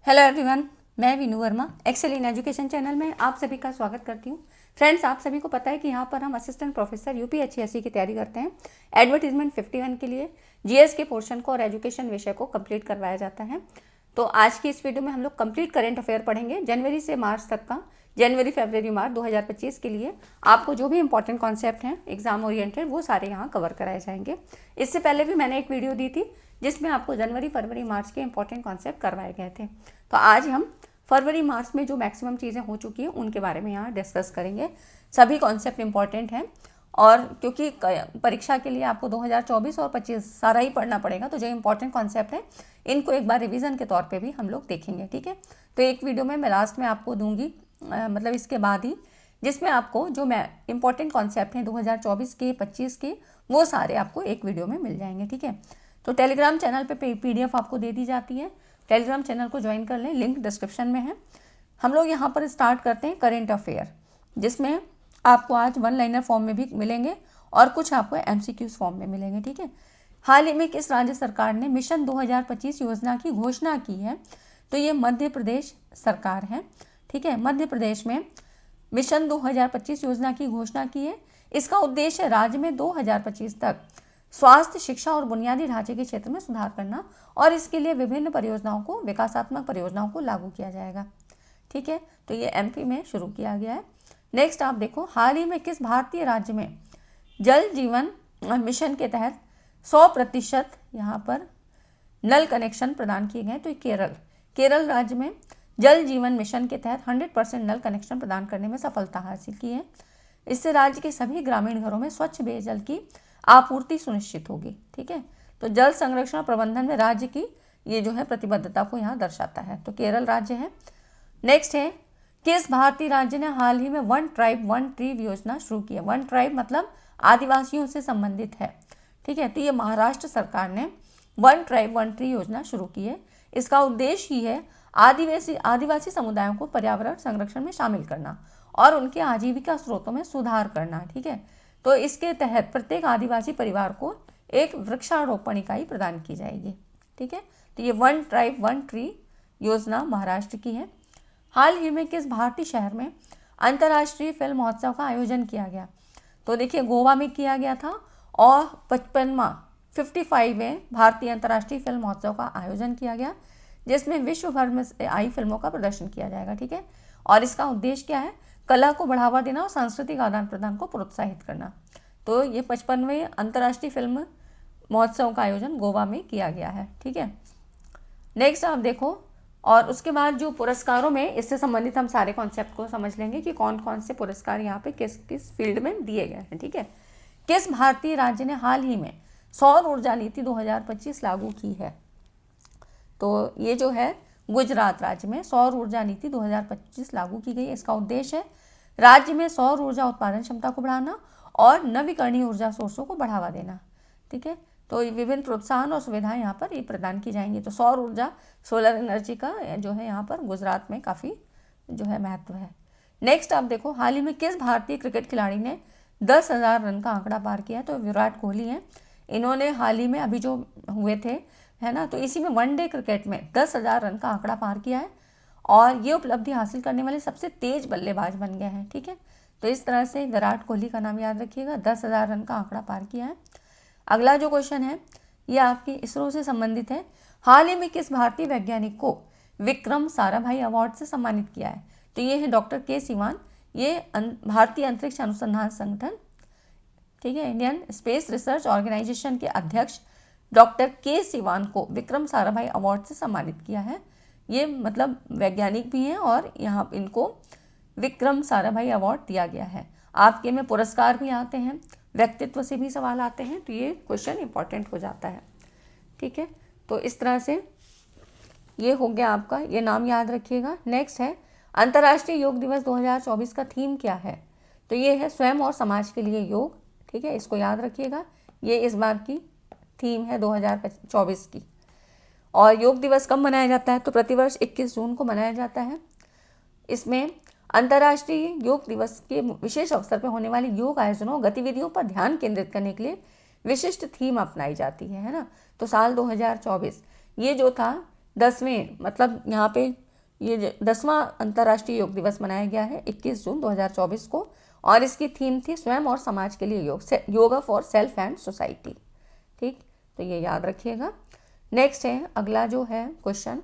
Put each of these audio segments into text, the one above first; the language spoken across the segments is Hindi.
हेलो एवरीवन, मैं Veenu Verma Excel in Education channel में आप सभी का स्वागत करती हूँ। फ्रेंड्स, आप सभी को पता है कि यहाँ पर हम असिस्टेंट प्रोफेसर यूपीएससी की तैयारी करते हैं। एडवर्टीजमेंट 51 के लिए जीएस के पोर्शन को और एजुकेशन विषय को कंप्लीट करवाया जाता है। तो आज की इस वीडियो में हम लोग कंप्लीट करेंट अफेयर पढ़ेंगे जनवरी से मार्च तक का। जनवरी फरवरी मार्च 2025 के लिए आपको जो भी इंपॉर्टेंट कॉन्सेप्ट हैं एग्जाम ओरिएंटेड वो सारे यहाँ कवर कराए जाएंगे। इससे पहले भी मैंने एक वीडियो दी थी जिसमें आपको जनवरी फरवरी मार्च के इंपॉर्टेंट कॉन्सेप्ट करवाए गए थे। तो आज हम फरवरी मार्च में जो मैक्सिमम चीज़ें हो चुकी हैं उनके बारे में यहाँ डिस्कस करेंगे। सभी कॉन्सेप्ट इंपॉर्टेंट हैं और क्योंकि परीक्षा के लिए आपको 2024 और 25 सारा ही पढ़ना पड़ेगा, तो जो इंपॉर्टेंट कॉन्सेप्ट है इनको एक बार रिवीजन के तौर पे भी हम लोग देखेंगे। ठीक है, तो एक वीडियो में मैं लास्ट में आपको दूंगी, मतलब इसके बाद ही, जिसमें आपको जो मैं इंपॉर्टेंट कॉन्सेप्ट हैं 2024 के 25 के वो सारे आपको एक वीडियो में मिल जाएंगे। ठीक है, तो टेलीग्राम चैनल पे पीडीएफ आपको दे दी जाती है। टेलीग्राम चैनल को ज्वाइन कर लें, लिंक डिस्क्रिप्शन में है। हम लोग यहाँ पर स्टार्ट करते हैं करेंट अफेयर, जिसमें आपको आज वन लाइनर फॉर्म में भी मिलेंगे और कुछ आपको एमसीक्यूज फॉर्म में मिलेंगे। ठीक है, हाल ही में किस राज्य सरकार ने मिशन 2025 योजना की घोषणा की है? तो ये मध्य प्रदेश सरकार है। ठीक है, मध्य प्रदेश में मिशन 2025 योजना की घोषणा की है। इसका उद्देश्य राज्य में 2025 तक स्वास्थ्य, शिक्षा और बुनियादी ढांचे के क्षेत्र में सुधार करना और इसके लिए विभिन्न परियोजनाओं को, विकासात्मक परियोजनाओं को लागू किया जाएगा। ठीक है, तो ये एमपी में शुरू किया गया है। नेक्स्ट आप देखो, हाल ही में किस भारतीय राज्य में जल जीवन मिशन के तहत 100% यहाँ पर नल कनेक्शन प्रदान किए गए? तो केरल राज्य में जल जीवन मिशन के तहत 100% नल कनेक्शन प्रदान करने में सफलता हासिल की है। इससे राज्य के सभी ग्रामीण घरों में स्वच्छ पेयजल की आपूर्ति सुनिश्चित होगी। ठीक है, तो जल संरक्षण प्रबंधन में राज्य की ये जो है प्रतिबद्धता को यहाँ दर्शाता है। तो केरल राज्य है। नेक्स्ट है, किस भारतीय राज्य ने हाल ही में वन ट्राइब वन ट्री योजना शुरू की है? वन ट्राइब मतलब आदिवासियों से संबंधित है। ठीक है, तो ये महाराष्ट्र सरकार ने वन ट्राइब वन ट्री योजना शुरू की है। इसका उद्देश्य ही है आदिवासी समुदायों को पर्यावरण संरक्षण में शामिल करना और उनके आजीविका स्रोतों में सुधार करना। ठीक है, तो इसके तहत प्रत्येक आदिवासी परिवार को एक वृक्षारोपण इकाई प्रदान की जाएगी। ठीक है, तो ये वन ट्राइब वन ट्री योजना महाराष्ट्र की है। हाल ही में किस भारतीय शहर में अंतर्राष्ट्रीय फिल्म महोत्सव का आयोजन किया गया? तो देखिए, गोवा में किया गया था और 55वें भारतीय अंतर्राष्ट्रीय फिल्म महोत्सव का आयोजन किया गया, जिसमें विश्व भर में से आई फिल्मों का प्रदर्शन किया जाएगा। ठीक है, और इसका उद्देश्य क्या है? कला को बढ़ावा देना और सांस्कृतिक आदान प्रदान को प्रोत्साहित करना। तो ये 55वें अंतर्राष्ट्रीय फिल्म महोत्सव का आयोजन गोवा में किया गया है। ठीक है, नेक्स्ट आप देखो, और उसके बाद जो पुरस्कारों में, इससे संबंधित हम सारे कॉन्सेप्ट को समझ लेंगे कि कौन कौन से पुरस्कार यहाँ पे किस किस फील्ड में दिए गए हैं। ठीक है, किस भारतीय राज्य ने हाल ही में सौर ऊर्जा नीति 2025 लागू की है? तो ये जो है गुजरात राज्य में सौर ऊर्जा नीति 2025 लागू की गई। इसका उद्देश्य है राज्य में सौर ऊर्जा उत्पादन क्षमता को बढ़ाना और नवीकरणीय ऊर्जा सोर्सों को बढ़ावा देना। ठीक है, तो विभिन्न प्रोत्साहन और सुविधाएं यहाँ पर ये प्रदान की जाएंगी। तो सौर ऊर्जा, सोलर एनर्जी का जो है यहाँ पर गुजरात में काफ़ी जो है महत्व है। नेक्स्ट आप देखो, हाल ही में किस भारतीय क्रिकेट खिलाड़ी ने 10,000 रन का आंकड़ा पार किया? तो विराट कोहली हैं। इन्होंने हाल ही में अभी जो हुए थे, है ना, तो इसी में वनडे क्रिकेट में 10,000 रन का आंकड़ा पार किया है और ये उपलब्धि हासिल करने वाले सबसे तेज बल्लेबाज बन गए हैं। ठीक है, तो इस तरह से विराट कोहली का नाम याद रखिएगा, 10,000 रन का आंकड़ा पार किया है। अगला जो क्वेश्चन है ये आपकी इसरो से संबंधित है। हाल ही में किस भारतीय वैज्ञानिक को विक्रम साराभाई अवार्ड से सम्मानित किया है? तो ये है डॉक्टर के सिवान। ये भारतीय अंतरिक्ष अनुसंधान संगठन, ठीक है, इंडियन स्पेस रिसर्च ऑर्गेनाइजेशन के अध्यक्ष डॉक्टर के सिवान को विक्रम साराभाई अवार्ड से सम्मानित किया है। ये मतलब वैज्ञानिक भी हैं और यहाँ इनको विक्रम साराभाई अवार्ड दिया गया है। आपके में पुरस्कार भी आते हैं, व्यक्तित्व से भी सवाल आते हैं, तो ये क्वेश्चन इंपॉर्टेंट हो जाता है। ठीक है, तो इस तरह से ये हो गया आपका, ये नाम याद रखिएगा। नेक्स्ट है, अंतर्राष्ट्रीय योग दिवस 2024 का थीम क्या है? तो ये है स्वयं और समाज के लिए योग। ठीक है, इसको याद रखिएगा, ये इस बार की थीम है 2024 की। और योग दिवस कब मनाया जाता है? तो प्रतिवर्ष 21 जून को मनाया जाता है। इसमें अंतर्राष्ट्रीय योग दिवस के विशेष अवसर पर होने वाले योग आयोजनों और गतिविधियों पर ध्यान केंद्रित करने के लिए विशिष्ट थीम अपनाई जाती है ना। तो साल 2024 ये जो था 10वें मतलब यहाँ पे ये 10वां अंतर्राष्ट्रीय योग दिवस मनाया गया है 21 जून 2024 को, और इसकी थीम थी स्वयं और समाज के लिए योग, yoga for self and society. ठीक, तो ये याद रखिएगा। नेक्स्ट है अगला जो है क्वेश्चन,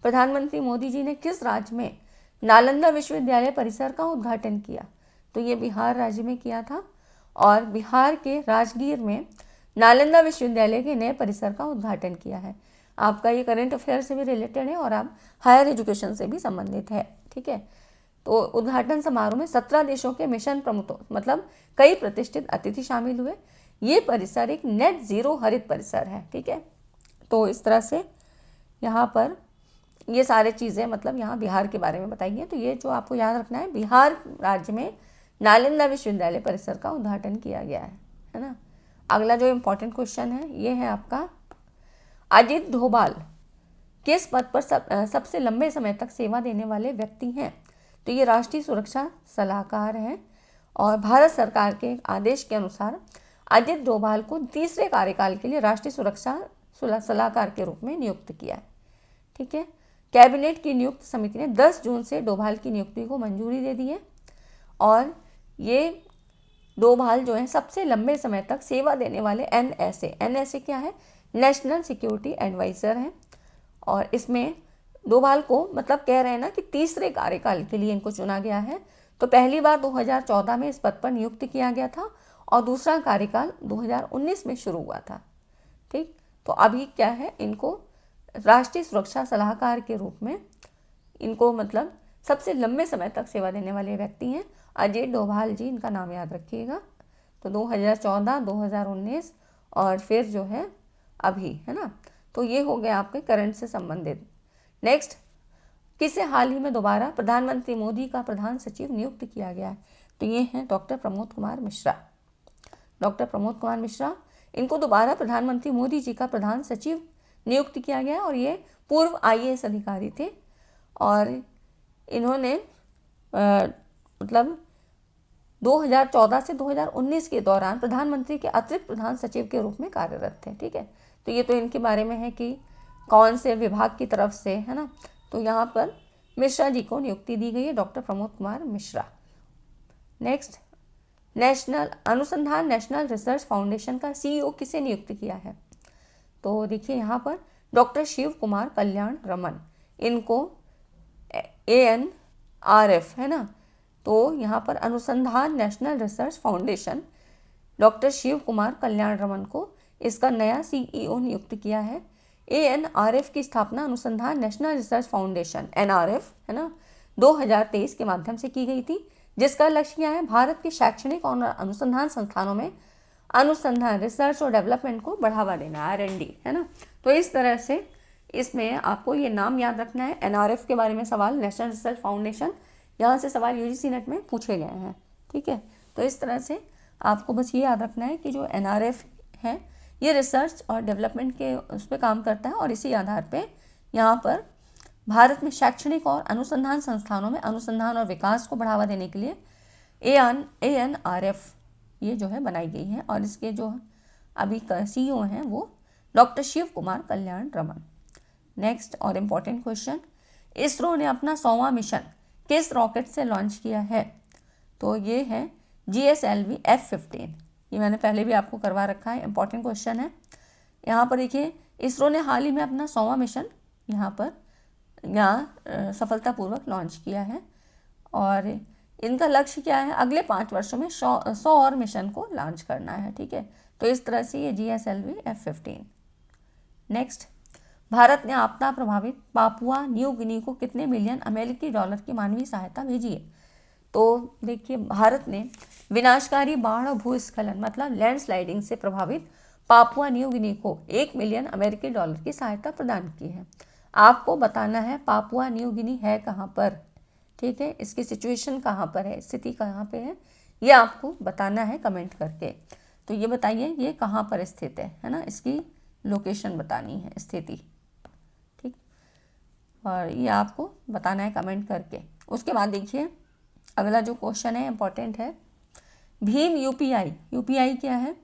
प्रधानमंत्री मोदी जी ने किस राज्य में नालंदा विश्वविद्यालय परिसर का उद्घाटन किया? तो ये बिहार राज्य में किया था, और बिहार के राजगीर में नालंदा विश्वविद्यालय के नए परिसर का उद्घाटन किया है। आपका ये करंट अफेयर से भी रिलेटेड है और आप हायर एजुकेशन से भी संबंधित है। ठीक है, तो उद्घाटन समारोह में 17 देशों के मिशन प्रमुखों मतलब कई प्रतिष्ठित अतिथि शामिल हुए। ये परिसर एक नेट जीरो हरित परिसर है। ठीक है, तो इस तरह से यहाँ पर ये सारे चीज़ें मतलब यहाँ बिहार के बारे में बताई हैं। तो ये जो आपको याद रखना है, बिहार राज्य में नालंदा विश्वविद्यालय परिसर का उद्घाटन किया गया है ना। अगला जो इम्पोर्टेंट क्वेश्चन है ये है आपका, अजित डोभाल किस पद पर सबसे लंबे समय तक सेवा देने वाले व्यक्ति हैं? तो ये राष्ट्रीय सुरक्षा सलाहकार हैं, और भारत सरकार के आदेश के अनुसार अजित डोभाल को तीसरे कार्यकाल के लिए राष्ट्रीय सुरक्षा सलाहकार के रूप में नियुक्त किया है। ठीक है, कैबिनेट की नियुक्त समिति ने 10 जून से डोभाल की नियुक्ति को मंजूरी दे दी है, और ये डोभाल जो है सबसे लंबे समय तक सेवा देने वाले एनएसए क्या है, नेशनल सिक्योरिटी एडवाइज़र हैं, और इसमें डोभाल को मतलब कह रहे हैं ना कि तीसरे कार्यकाल के लिए इनको चुना गया है। तो पहली बार 2014 में इस पद पर नियुक्त किया गया था, और दूसरा कार्यकाल 2019 में शुरू हुआ था। ठीक, तो अभी क्या है, इनको राष्ट्रीय सुरक्षा सलाहकार के रूप में इनको मतलब सबसे लंबे समय तक सेवा देने वाले व्यक्ति हैं अजित डोभाल जी, इनका नाम याद रखिएगा। तो 2014, 2019 और फिर जो है अभी, है ना। तो ये हो गया आपके करंट से संबंधित। नेक्स्ट, किसे हाल ही में दोबारा प्रधानमंत्री मोदी का प्रधान सचिव नियुक्त किया गया है? तो ये हैं डॉक्टर प्रमोद कुमार मिश्रा। डॉक्टर प्रमोद कुमार मिश्रा, इनको दोबारा प्रधानमंत्री मोदी जी का प्रधान सचिव नियुक्त किया गया, और ये पूर्व IAS अधिकारी थे, और इन्होंने मतलब 2014 से 2019 के दौरान प्रधानमंत्री के अतिरिक्त प्रधान सचिव के रूप में कार्यरत थे। ठीक है, तो ये तो इनके बारे में है कि कौन से विभाग की तरफ से, है ना। तो यहाँ पर मिश्रा जी को नियुक्ति दी गई है, doctor Pramod Kumar Mishra. Next, national अनुसंधान नेशनल रिसर्च फाउंडेशन का CEO किसे नियुक्त किया है? तो देखिए यहाँ पर डॉक्टर शिव कुमार कल्याण रमन, इनको ANRF, है ना। तो यहाँ पर अनुसंधान national research foundation doctor Shiv Kumar Kalyan Raman को इसका नया CEO नियुक्त किया है। ANRF की स्थापना अनुसंधान नेशनल रिसर्च फाउंडेशन NRF, है ना, 2023 के माध्यम से की गई थी, जिसका लक्ष्य क्या है, भारत के शैक्षणिक और अनुसंधान संस्थानों में अनुसंधान रिसर्च और डेवलपमेंट को बढ़ावा देना, R&D, है ना। तो इस तरह से इसमें आपको ये नाम याद रखना है। NRF के बारे में सवाल, नेशनल रिसर्च फाउंडेशन, यहाँ से सवाल UGC नेट में पूछे गए हैं। ठीक है, तो इस तरह से आपको बस ये याद रखना है कि जो NRF है ये रिसर्च और डेवलपमेंट के उस पर काम करता है, और इसी आधार पे यहाँ पर भारत में शैक्षणिक और अनुसंधान संस्थानों में अनुसंधान और विकास को बढ़ावा देने के लिए ANRF ये जो है बनाई गई है, और इसके जो अभी CEO हैं वो डॉक्टर शिव कुमार कल्याण रमन। नेक्स्ट और इम्पॉर्टेंट क्वेश्चन, इसरो ने अपना 100वां मिशन किस रॉकेट से लॉन्च किया है? तो ये है GSLV F-15। ये मैंने पहले भी आपको करवा रखा है, इंपॉर्टेंट क्वेश्चन है। यहाँ पर देखिए, इसरो ने हाल ही में अपना 100वां मिशन यहाँ सफलतापूर्वक लॉन्च किया है, और इनका लक्ष्य क्या है, अगले 5 वर्षों में 100 और मिशन को लॉन्च करना है। ठीक है, तो इस तरह से ये GSLV F-15। नेक्स्ट, भारत ने आपदा प्रभावित पापुआ न्यू गिनी को कितने मिलियन अमेरिकी डॉलर की मानवीय सहायता भेजी है? तो देखिए, भारत ने विनाशकारी बाढ़ और भूस्खलन मतलब लैंडस्लाइडिंग से प्रभावित पापुआ न्यू गिनी को 1 मिलियन अमेरिकी डॉलर की सहायता प्रदान की है। आपको बताना है पापुआ न्यू गिनी है कहाँ पर, ठीक है, इसकी सिचुएशन कहाँ पर है, स्थिति कहाँ पे है, ये आपको बताना है कमेंट करके। तो ये बताइए ये कहाँ पर स्थित है ना, इसकी लोकेशन बतानी है, स्थिति, ठीक, और ये आपको बताना है कमेंट करके। उसके बाद देखिए अगला जो क्वेश्चन है इंपॉर्टेंट है, भीम यूपीआई क्या है?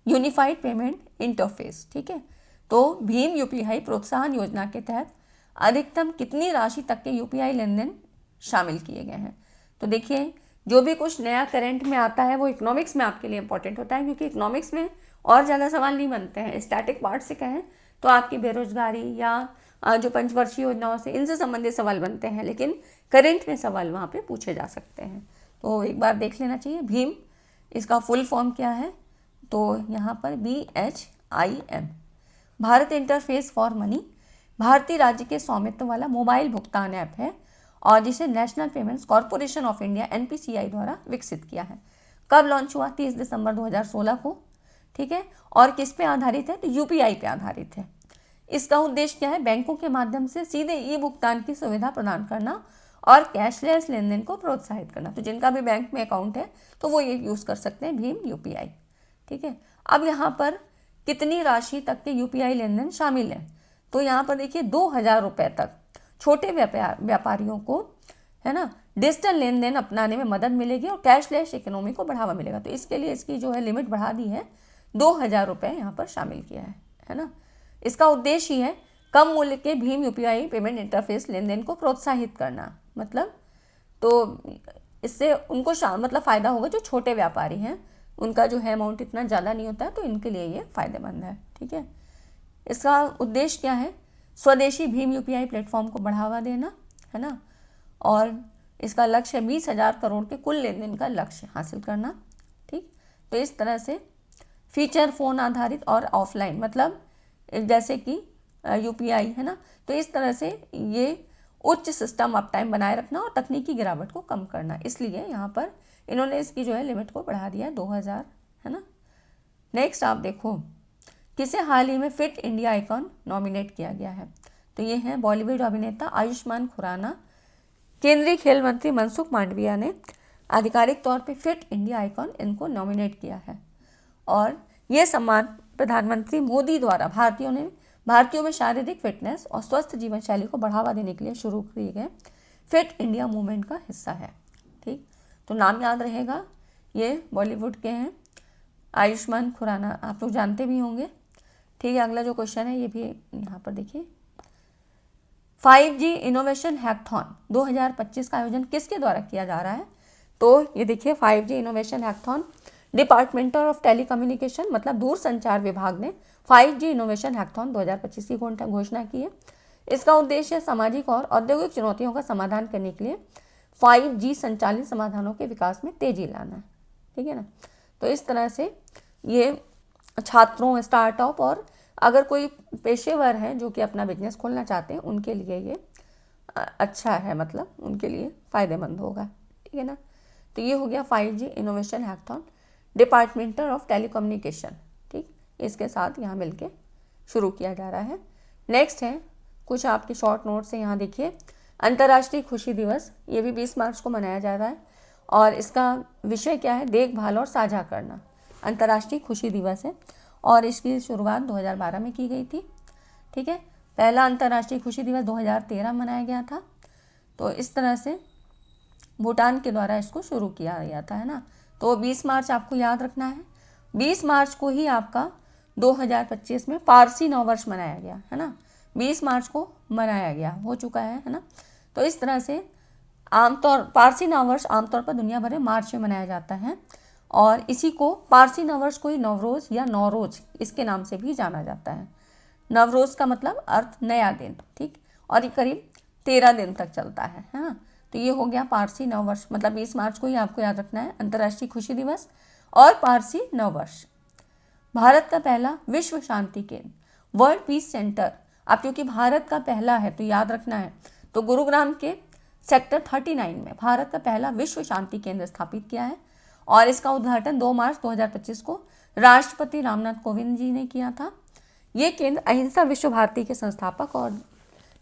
Unified payment interface. ठीक है, तो भीम यूपीआई प्रोत्साहन योजना के तहत अधिकतम कितनी राशि तक के यूपीआई लेन देन शामिल किए गए हैं। तो देखिए, जो भी कुछ नया करंट में आता है वो इकोनॉमिक्स में आपके लिए इंपॉर्टेंट होता है, क्योंकि इकोनॉमिक्स में और ज़्यादा सवाल नहीं बनते हैं। स्टैटिक पार्ट से कहें तो आपकी बेरोजगारी या जो पंचवर्षीय योजनाओं से इनसे संबंधित सवाल बनते हैं, लेकिन करंट में सवाल वहाँ पे पूछे जा सकते हैं। तो एक बार देख लेना चाहिए। भीम, इसका फुल फॉर्म क्या है, तो यहाँ पर BHIM, Bharat interface for money, भारतीय राज्य के स्वामित्व वाला मोबाइल भुगतान ऐप है और जिसे national payments corporation of India NPCI द्वारा विकसित किया है। कब लॉन्च हुआ? 30 दिसंबर 2016 को। ठीक है, और किस पे आधारित है? तो यूपीआई पे आधारित है। इसका उद्देश्य क्या है? बैंकों के माध्यम से सीधे ई भुगतान की सुविधा प्रदान करना और कैशलेस लेन देन को प्रोत्साहित करना। तो जिनका भी बैंक में अकाउंट है तो वो ये यूज़ कर सकते हैं, भीम यूपीआई। ठीक है, अब यहाँ पर कितनी राशि तक के यूपीआई लेन देन शामिल है, तो यहाँ पर देखिए 2000 रुपये तक छोटे व्यापारियों को, है ना, डिजिटल लेन देन अपनाने में मदद मिलेगी और कैशलेस इकोनॉमी को बढ़ावा मिलेगा। तो इसके लिए इसकी जो है लिमिट बढ़ा दी है, 2000 रुपये यहाँ पर शामिल किया है ना। इसका उद्देश्य ही है कम मूल्य के भीम यूपीआई पेमेंट इंटरफेस लेन देन को प्रोत्साहित करना। मतलब तो इससे उनको मतलब फ़ायदा होगा जो छोटे व्यापारी हैं, उनका जो है अमाउंट इतना ज़्यादा नहीं होता है, तो इनके लिए ये फ़ायदेमंद है। ठीक है, इसका उद्देश्य क्या है? स्वदेशी भीम यूपीआई प्लेटफॉर्म को बढ़ावा देना, है ना, और इसका लक्ष्य 20,000 करोड़ के कुल लेन देन का लक्ष्य हासिल करना। ठीक, तो इस तरह से फीचर फ़ोन आधारित और ऑफलाइन, मतलब जैसे कि यूपीआई, है ना, तो इस तरह से ये उच्च सिस्टम अप टाइम बनाए रखना और तकनीकी गिरावट को कम करना, इसलिए यहाँ पर इन्होंने इसकी जो है लिमिट को बढ़ा दिया है 2000, है ना। नेक्स्ट आप देखो, किसे हाल ही में फिट इंडिया आइकॉन नॉमिनेट किया गया है, तो ये हैं बॉलीवुड अभिनेता आयुष्मान खुराना। केंद्रीय खेल मंत्री मनसुख मांडविया ने आधिकारिक तौर पे फिट इंडिया आइकॉन इनको नॉमिनेट किया है और ये सम्मान प्रधानमंत्री मोदी द्वारा भारतीयों में शारीरिक फिटनेस और स्वस्थ जीवन शैली को बढ़ावा देने के लिए शुरू किए गए फिट इंडिया मूवमेंट का हिस्सा है। ठीक, तो नाम याद रहेगा, ये बॉलीवुड के हैं आयुष्मान खुराना, आप लोग जानते भी होंगे। ठीक है, अगला जो क्वेश्चन है ये भी यहाँ पर देखिए, 5G इनोवेशन हैकथॉन 2025 का आयोजन किसके द्वारा किया जा रहा है, तो ये देखिए 5G innovation hackathon department of telecommunication, मतलब दूरसंचार विभाग ने 5G इनोवेशन हैकथॉन 2025 की घोषणा की है। इसका उद्देश्य सामाजिक और औद्योगिक चुनौतियों का समाधान करने के लिए 5G संचालित समाधानों के विकास में तेजी लाना है। ठीक है ना, तो इस तरह से ये छात्रों, स्टार्टअप और अगर कोई पेशेवर हैं जो कि अपना बिजनेस खोलना चाहते हैं उनके लिए ये अच्छा है, मतलब उनके लिए फ़ायदेमंद होगा। ठीक है ना, तो ये हो गया 5G innovation hackathon departmental of telecommunication. ठीक, इसके साथ यहाँ मिलके शुरू किया जा रहा है। नेक्स्ट है कुछ आपके शॉर्ट नोट्स हैं, यहाँ देखिए, अंतर्राष्ट्रीय खुशी दिवस, ये भी 20 मार्च को मनाया जा रहा है और इसका विषय क्या है? देखभाल और साझा करना। अंतर्राष्ट्रीय खुशी दिवस है और इसकी शुरुआत 2012 में की गई थी। ठीक है, पहला अंतर्राष्ट्रीय खुशी दिवस 2013 मनाया गया था। तो इस तरह से भूटान के द्वारा इसको शुरू किया गया था, है ना। तो 20 मार्च आपको याद रखना है। 20 मार्च को ही आपका 2025 में पारसी नववर्ष मनाया गया, है ना। 20 मार्च को मनाया गया, हो चुका है ना। तो इस तरह से पारसी नववर्ष आमतौर पर दुनिया भर में मार्च में मनाया जाता है और इसी को पारसी नववर्ष को ही नवरोज या नौरोज इसके नाम से भी जाना जाता है। नवरोज का मतलब अर्थ नया दिन। ठीक, और ये करीब 13 दिन तक चलता है ना। तो ये हो गया पारसी नववर्ष, मतलब 20 मार्च को ही आपको याद रखना है, अंतर्राष्ट्रीय खुशी दिवस और पारसी नववर्ष। भारत का पहला विश्व शांति केंद्र, वर्ल्ड पीस सेंटर, अब क्योंकि भारत का पहला है तो याद रखना है, तो गुरुग्राम के सेक्टर 39 में भारत का पहला विश्व शांति केंद्र स्थापित किया है और इसका उद्घाटन 2 मार्च 2025 को राष्ट्रपति रामनाथ कोविंद जी ने किया था। ये केंद्र अहिंसा विश्व भारती के संस्थापक और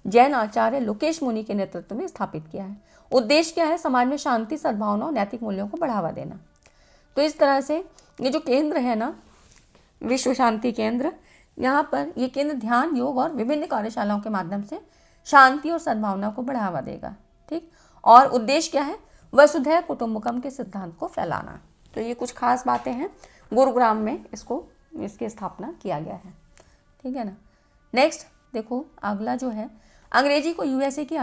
जैन आचार्य लोकेश मुनि के नेतृत्व में स्थापित किया है। उद्देश्य क्या है? समाज में शांति, सद्भावना और नैतिक मूल्यों को बढ़ावा देना। तो इस तरह से ये जो केंद्र है ना, विश्व शांति केंद्र, यहाँ पर ये केंद्र ध्यान, योग और विभिन्न कार्यशालाओं के माध्यम से शांति और सद्भावना को बढ़ावा देगा। ठीक, और उद्देश्य क्या है? वसुधैव कुटुंबकम के सिद्धांत को फैलाना। तो ये कुछ खास बातें हैं, गुरुग्राम में इसकी स्थापना किया गया है। ठीक है ना। नेक्स्ट देखो अगला जो है, अंग्रेजी को यूएसए की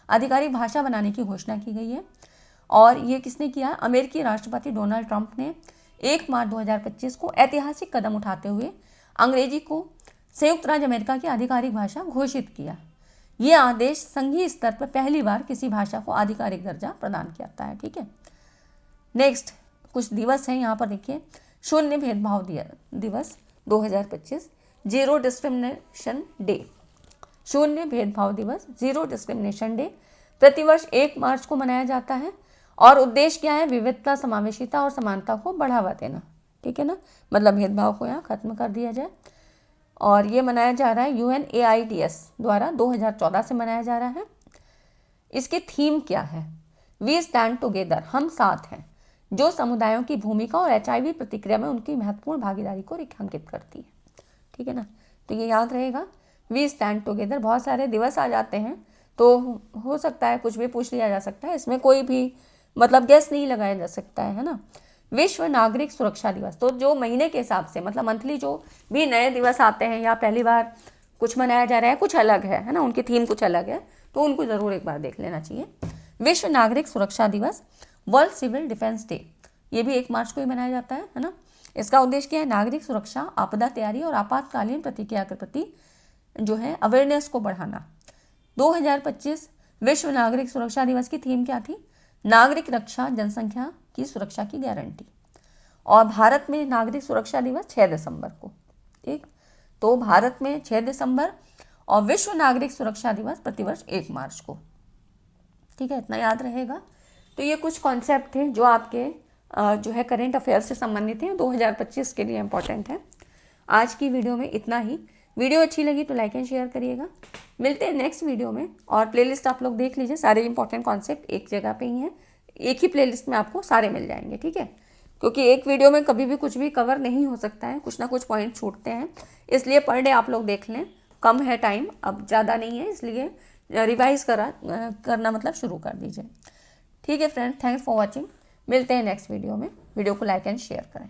आधिकारिक भाषा बनाने की घोषणा की गई है। और ये किसने किया? अमेरिकी राष्ट्रपति डोनाल्ड ट्रंप ने 1 मार्च 2025 को ऐतिहासिक कदम उठाते हुए अंग्रेजी को संयुक्त राज्य अमेरिका की आधिकारिक भाषा घोषित किया। ये आदेश संघीय स्तर पर पहली बार किसी भाषा को आधिकारिक दर्जा प्रदान करता है। ठीक है, नेक्स्ट कुछ दिवस हैं यहाँ पर देखिए। शून्य भेदभाव दिवस 2025, जीरो डिस्क्रिमिनेशन डे। शून्य भेदभाव दिवस, जीरो डिस्क्रिमिनेशन डे प्रतिवर्ष 1 मार्च को मनाया जाता है और उद्देश्य क्या है? विविधता, समावेशिता और समानता को बढ़ावा देना। ठीक है ना, मतलब भेदभाव को यहाँ खत्म कर दिया जाए। और ये मनाया जा रहा है UNAIDS द्वारा 2014 से मनाया जा रहा है। इसकी थीम क्या है? वी स्टैंड टुगेदर, हम साथ हैं, जो समुदायों की भूमिका और HIV प्रतिक्रिया में उनकी महत्वपूर्ण भागीदारी को रेखांकित करती है। ठीक है ना, तो ये याद रहेगा, वी स्टैंड टुगेदर। बहुत सारे दिवस आ जाते हैं तो हो सकता है कुछ भी पूछ लिया जा सकता है, इसमें कोई भी मतलब गेस नहीं लगाया जा सकता है ना। विश्व नागरिक सुरक्षा दिवस, तो जो महीने के हिसाब से मतलब मंथली जो भी नए दिवस आते हैं या पहली बार कुछ मनाया जा रहा है, कुछ अलग है ना, उनकी थीम कुछ अलग है, तो उनको ज़रूर एक बार देख लेना चाहिए। विश्व नागरिक सुरक्षा दिवस, वर्ल्ड सिविल डिफेंस डे, ये भी 1 मार्च को ही मनाया जाता है ना। इसका उद्देश्य क्या है? नागरिक सुरक्षा, आपदा तैयारी और आपातकालीन प्रतिक्रिया के प्रति जो है अवेयरनेस को बढ़ाना। 2025 विश्व नागरिक सुरक्षा दिवस की थीम क्या थी? नागरिक रक्षा, जनसंख्या की सुरक्षा की गारंटी। और भारत में नागरिक सुरक्षा दिवस 6 दिसंबर को। ठीक, तो भारत में 6 दिसंबर और विश्व नागरिक सुरक्षा दिवस प्रतिवर्ष 1 मार्च को। ठीक है, इतना याद रहेगा। तो ये कुछ कॉन्सेप्ट थे जो आपके जो है करेंट अफेयर से संबंधित हैं, 2025 के लिए इम्पोर्टेंट है। आज की वीडियो में इतना ही। वीडियो अच्छी लगी तो लाइक एंड शेयर करिएगा। मिलते हैं नेक्स्ट वीडियो में। और प्लेलिस्ट आप लोग देख लीजिए, सारे इंपॉर्टेंट कॉन्सेप्ट एक जगह पे ही हैं, एक ही प्लेलिस्ट में आपको सारे मिल जाएंगे। ठीक है, क्योंकि एक वीडियो में कभी भी कुछ भी कवर नहीं हो सकता है, कुछ ना कुछ पॉइंट छूटते हैं, इसलिए पर डे आप लोग देख लें। कम है टाइम, अब ज़्यादा नहीं है, इसलिए रिवाइज करना मतलब शुरू कर दीजिए। ठीक है फ्रेंड, थैंक्स फॉर वॉचिंग। मिलते हैं नेक्स्ट वीडियो में। वीडियो को लाइक एंड शेयर करें।